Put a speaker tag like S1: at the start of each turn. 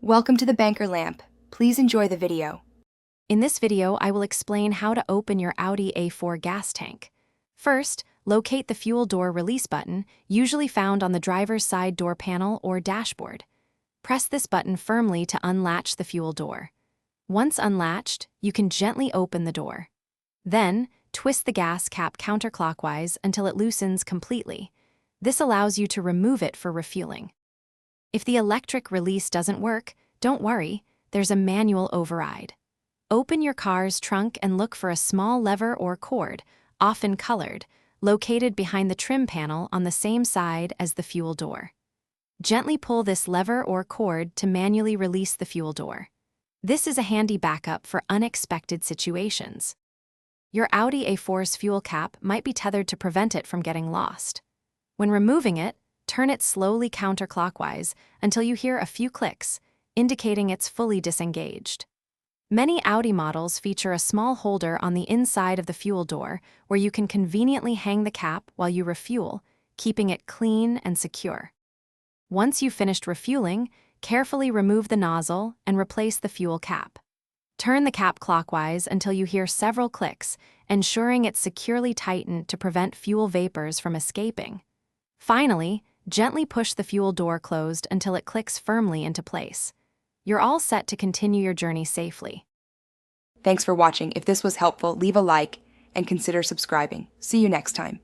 S1: Welcome to the Banker Lamp. Please enjoy the video.
S2: In this video, I will explain how to open your Audi A4 gas tank. First, locate the fuel door release button, usually found on the driver's side door panel or dashboard. Press this button firmly to unlatch the fuel door. Once unlatched, you can gently open the door. Then, twist the gas cap counterclockwise until it loosens completely. This allows you to remove it for refueling. If the electric release doesn't work, don't worry, there's a manual override. Open your car's trunk and look for a small lever or cord, often colored, located behind the trim panel on the same side as the fuel door. Gently pull this lever or cord to manually release the fuel door. This is a handy backup for unexpected situations. Your Audi A4's fuel cap might be tethered to prevent it from getting lost. When removing it, turn it slowly counterclockwise until you hear a few clicks, indicating it's fully disengaged. Many Audi models feature a small holder on the inside of the fuel door where you can conveniently hang the cap while you refuel, keeping it clean and secure. Once you've finished refueling, carefully remove the nozzle and replace the fuel cap. Turn the cap clockwise until you hear several clicks, ensuring it's securely tightened to prevent fuel vapors from escaping. Finally, gently push the fuel door closed until it clicks firmly into place. You're all set to continue your journey safely.
S1: Thanks for watching. If this was helpful, leave a like and consider subscribing. See you next time.